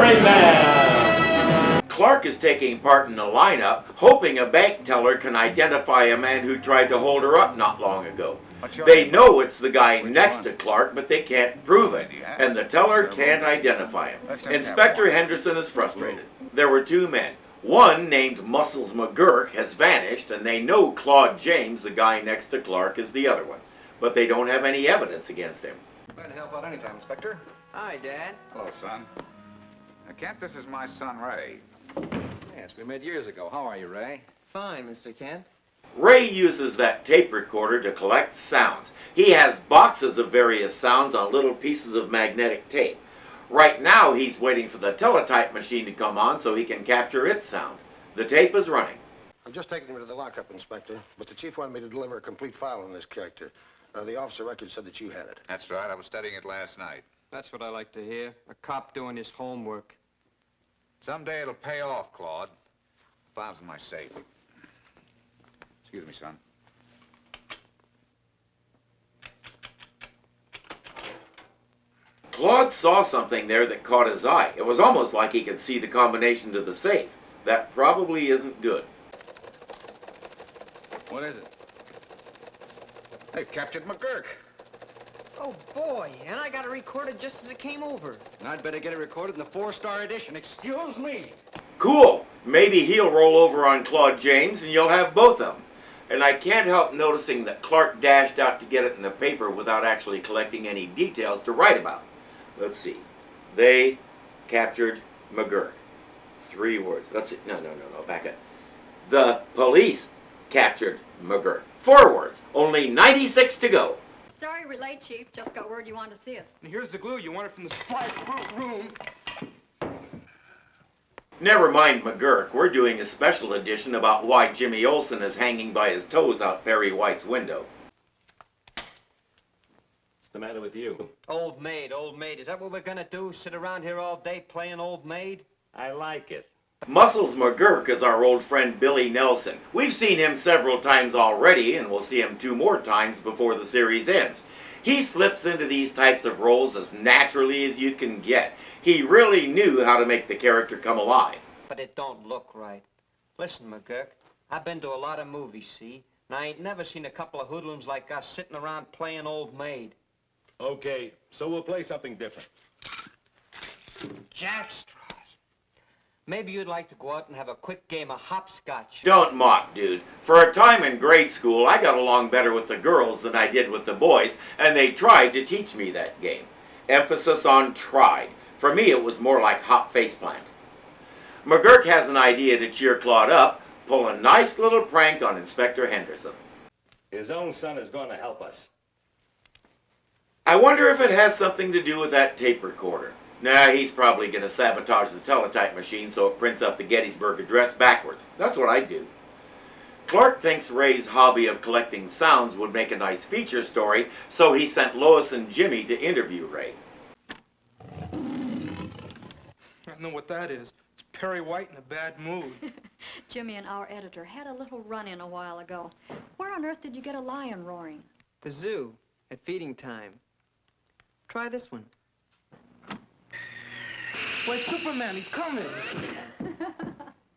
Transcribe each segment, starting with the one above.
Irvingman! Clark is taking part in the lineup, hoping a bank teller can identify a man who tried to hold her up not long ago. They know it's the guy next to Clark, but they can't prove it, and the teller can't identify him. Inspector Henderson is frustrated. There were two men. One, named Muscles McGurk, has vanished, and they know Claude James, the guy next to Clark, is the other one. But they don't have any evidence against him. Glad to help out anytime, Inspector. Hi, Dad. Hello, son. Now, Kent, this is my son, Ray. Yes, we met years ago. How are you, Ray? Fine, Mr. Kent. Ray uses that tape recorder to collect sounds. He has boxes of various sounds on little pieces of magnetic tape. Right now, he's waiting for the teletype machine to come on so he can capture its sound. The tape is running. I'm just taking him to the lockup, Inspector, but the chief wanted me to deliver a complete file on this character. The officer record said that you had it. That's right. I was studying it last night. That's what I like to hear. A cop doing his homework. Someday it'll pay off, Claude. The file's in my safe. Excuse me, son. Claude saw something there that caught his eye. It was almost like he could see the combination to the safe. That probably isn't good. What is it? They've captured McGurk. Oh, boy, and I got it recorded just as it came over. And I'd better get it recorded in the 4-star edition. Excuse me. Cool. Maybe he'll roll over on Claude James and you'll have both of them. And I can't help noticing that Clark dashed out to get it in the paper without actually collecting any details to write about. Let's see. They captured McGurk. 3 words. Let's see. No, back up. The police captured McGurk. 4 words. Only 96 to go. Sorry we're late, Chief. Just got word you wanted to see us. And here's the glue you wanted from the supply room. Never mind McGurk. We're doing a special edition about why Jimmy Olsen is hanging by his toes out Perry White's window. What's the matter with you? Old maid, old maid. Is that what we're gonna do? Sit around here all day playing old maid? I like it. Muscles McGurk is our old friend Billy Nelson. We've seen him several times already, and we'll see him 2 more times before the series ends. He slips into these types of roles as naturally as you can get. He really knew how to make the character come alive. But it don't look right. Listen, McGurk, I've been to a lot of movies, see? And I ain't never seen a couple of hoodlums like us sitting around playing old maid. Okay, so we'll play something different. Jackstraws. Maybe you'd like to go out and have a quick game of hopscotch. Don't mock, dude. For a time in grade school, I got along better with the girls than I did with the boys, and they tried to teach me that game. Emphasis on tried. For me, it was more like hop faceplant. McGurk has an idea to cheer Claude up, pull a nice little prank on Inspector Henderson. His own son is going to help us. I wonder if it has something to do with that tape recorder. Nah, he's probably going to sabotage the teletype machine so it prints out the Gettysburg Address backwards. That's what I'd do. Clark thinks Ray's hobby of collecting sounds would make a nice feature story, so he sent Lois and Jimmy to interview Ray. I know what that is. It's Perry White in a bad mood. Jimmy and our editor had a little run-in a while ago. Where on earth did you get a lion roaring? The zoo, at feeding time. Try this one. Why, Superman, he's coming.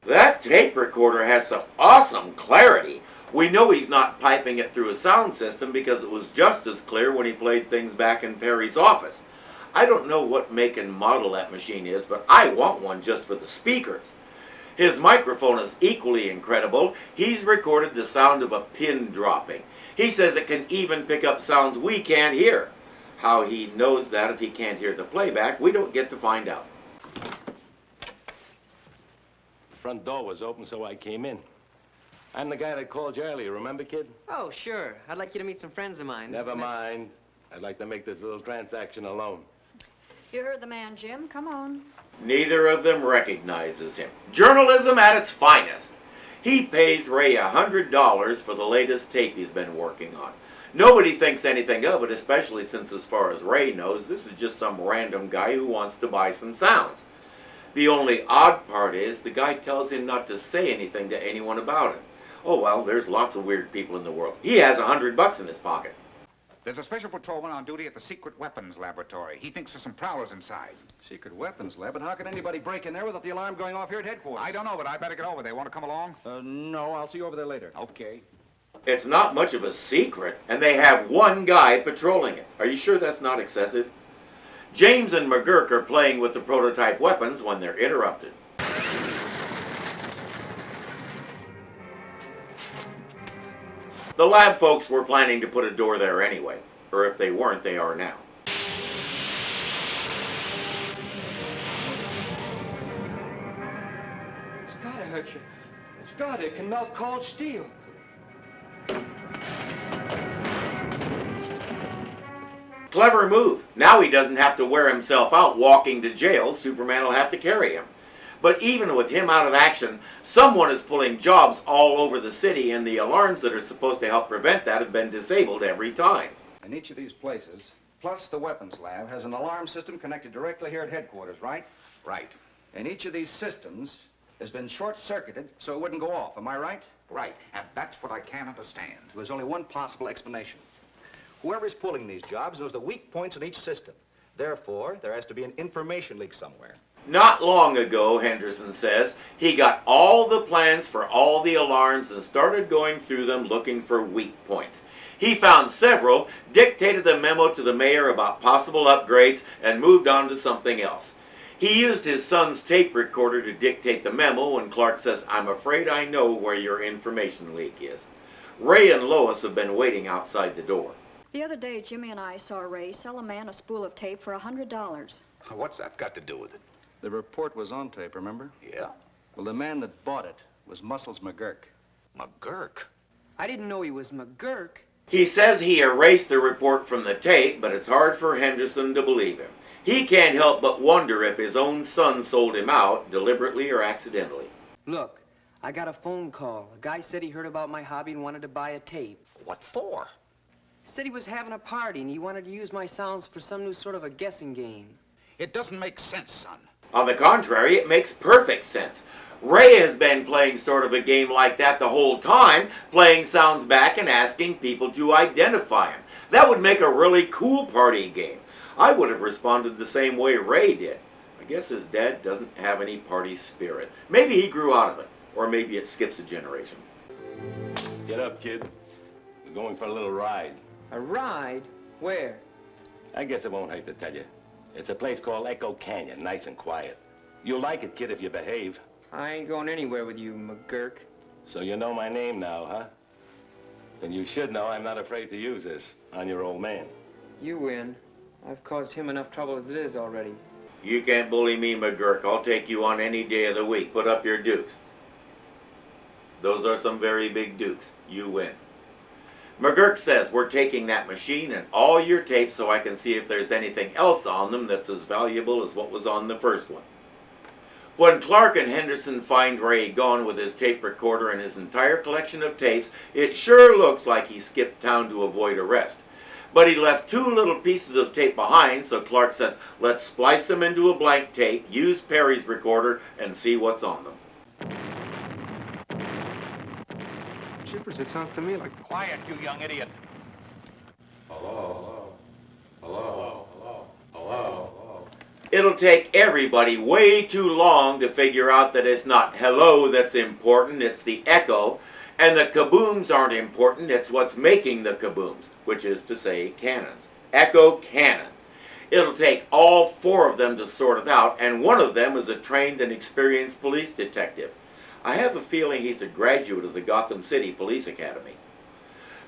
That tape recorder has some awesome clarity. We know he's not piping it through a sound system because it was just as clear when he played things back in Perry's office. I don't know what make and model that machine is, but I want one just for the speakers. His microphone is equally incredible. He's recorded the sound of a pin dropping. He says it can even pick up sounds we can't hear. How he knows that if he can't hear the playback, we don't get to find out. The front door was open, so I came in. I'm the guy that called you earlier, remember, kid? Oh, sure. I'd like you to meet some friends of mine. Never mind. I'd like to make this little transaction alone. You heard the man, Jim. Come on. Neither of them recognizes him. Journalism at its finest. He pays Ray $100 for the latest tape he's been working on. Nobody thinks anything of it, especially since, as far as Ray knows, this is just some random guy who wants to buy some sounds. The only odd part is the guy tells him not to say anything to anyone about it. Oh, well, there's lots of weird people in the world. He has $100 in his pocket. There's a special patrolman on duty at the secret weapons laboratory. He thinks there's some prowlers inside. Secret weapons lab? But how could anybody break in there without the alarm going off here at headquarters? I don't know, but I better get over there. Want to come along? No, I'll see you over there later. Okay. It's not much of a secret, and they have one guy patrolling it. Are you sure that's not excessive? James and McGurk are playing with the prototype weapons when they're interrupted. The lab folks were planning to put a door there anyway, or if they weren't, they are now. It's gotta hurt you. It's gotta. It can melt cold steel. Clever move. Now he doesn't have to wear himself out walking to jail. Superman will have to carry him. But even with him out of action, someone is pulling jobs all over the city, and the alarms that are supposed to help prevent that have been disabled every time. And each of these places, plus the weapons lab, has an alarm system connected directly here at headquarters, right? Right. And each of these systems has been short-circuited so it wouldn't go off. Am I right? Right. And that's what I can't understand. There's only one possible explanation. Whoever's pulling these jobs knows the weak points in each system. Therefore, there has to be an information leak somewhere. Not long ago, Henderson says, he got all the plans for all the alarms and started going through them looking for weak points. He found several, dictated a memo to the mayor about possible upgrades, and moved on to something else. He used his son's tape recorder to dictate the memo when Clark says, "I'm afraid I know where your information leak is." Ray and Lois have been waiting outside the door. The other day, Jimmy and I saw Ray sell a man a spool of tape for $100. What's that got to do with it? The report was on tape, remember? Yeah. Well, the man that bought it was Muscles McGurk. McGurk? I didn't know he was McGurk. He says he erased the report from the tape, but it's hard for Henderson to believe him. He can't help but wonder if his own son sold him out, deliberately or accidentally. Look, I got a phone call. A guy said he heard about my hobby and wanted to buy a tape. What for? Said he was having a party and he wanted to use my sounds for some new sort of a guessing game. It doesn't make sense, son. On the contrary, it makes perfect sense. Ray has been playing sort of a game like that the whole time, playing sounds back and asking people to identify him. That would make a really cool party game. I would have responded the same way Ray did. I guess his dad doesn't have any party spirit. Maybe he grew out of it, or maybe it skips a generation. Get up, kid. We're going for a little ride. A ride? Where? I guess it won't hurt to tell you. It's a place called Echo Canyon, nice and quiet. You'll like it, kid, if you behave. I ain't going anywhere with you, McGurk. So you know my name now, huh? Then you should know I'm not afraid to use this on your old man. You win. I've caused him enough trouble as it is already. You can't bully me, McGurk. I'll take you on any day of the week. Put up your dukes. Those are some very big dukes. You win. McGurk says, "We're taking that machine and all your tapes so I can see if there's anything else on them that's as valuable as what was on the first one." When Clark and Henderson find Ray gone with his tape recorder and his entire collection of tapes, it sure looks like he skipped town to avoid arrest. But he left 2 little pieces of tape behind, so Clark says, "Let's splice them into a blank tape, use Perry's recorder, and see what's on them." Shippers, it sounds to me like... Quiet, you young idiot. Hello, hello, hello, hello, hello, hello. It'll take everybody way too long to figure out that it's not hello that's important, it's the echo. And the kabooms aren't important, it's what's making the kabooms, which is to say cannons. Echo cannon. It'll take all 4 of them to sort it out, and one of them is a trained and experienced police detective. I have a feeling he's a graduate of the Gotham City Police Academy.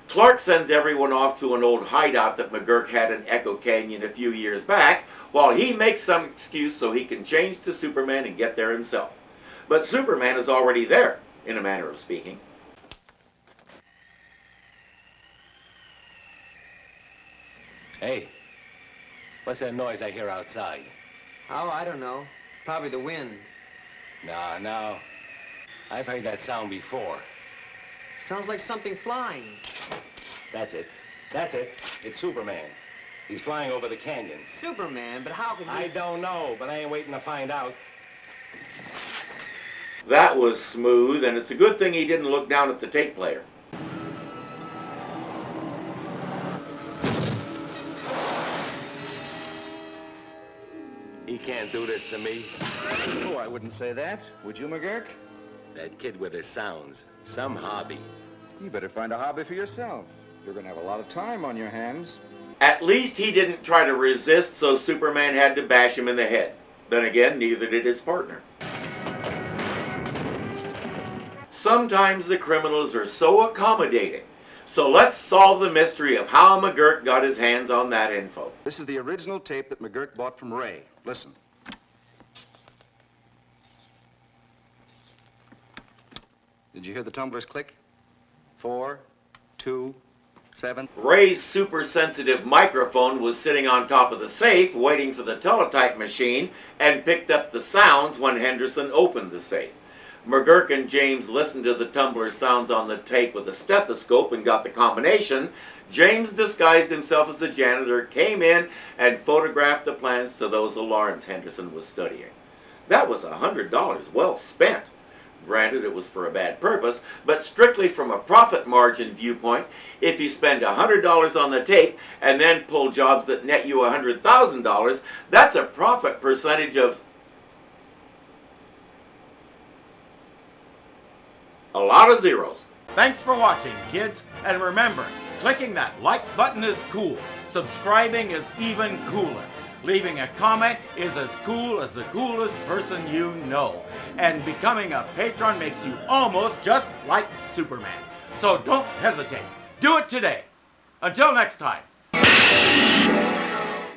Clark sends everyone off to an old hideout that McGurk had in Echo Canyon a few years back, while he makes some excuse so he can change to Superman and get there himself. But Superman is already there, in a manner of speaking. Hey, what's that noise I hear outside? Oh, I don't know. It's probably the wind. No. I've heard that sound before. Sounds like something flying. That's it. It's Superman. He's flying over the canyons. Superman, but how could he... I don't know, but I ain't waiting to find out. That was smooth, and it's a good thing he didn't look down at the tape player. He can't do this to me. Oh, I wouldn't say that. Would you, McGurk? That kid with his sounds. Some hobby. You better find a hobby for yourself. You're going to have a lot of time on your hands. At least he didn't try to resist, so Superman had to bash him in the head. Then again, neither did his partner. Sometimes the criminals are so accommodating. So let's solve the mystery of how McGurk got his hands on that info. This is the original tape that McGurk bought from Ray. Listen. Did you hear the tumblers click? 4, 2, 7. Ray's super-sensitive microphone was sitting on top of the safe waiting for the teletype machine and picked up the sounds when Henderson opened the safe. McGurk and James listened to the tumbler sounds on the tape with a stethoscope and got the combination. James disguised himself as a janitor, came in, and photographed the plans to those alarms Henderson was studying. That was $100 well spent. Granted, it was for a bad purpose, but strictly from a profit margin viewpoint, if you spend $100 on the tape and then pull jobs that net you $100,000, that's a profit percentage of a lot of zeros. Thanks for watching, kids, and remember, clicking that like button is cool. Subscribing is even cooler. Leaving a comment is as cool as the coolest person you know. And becoming a patron makes you almost just like Superman. So don't hesitate. Do it today. Until next time.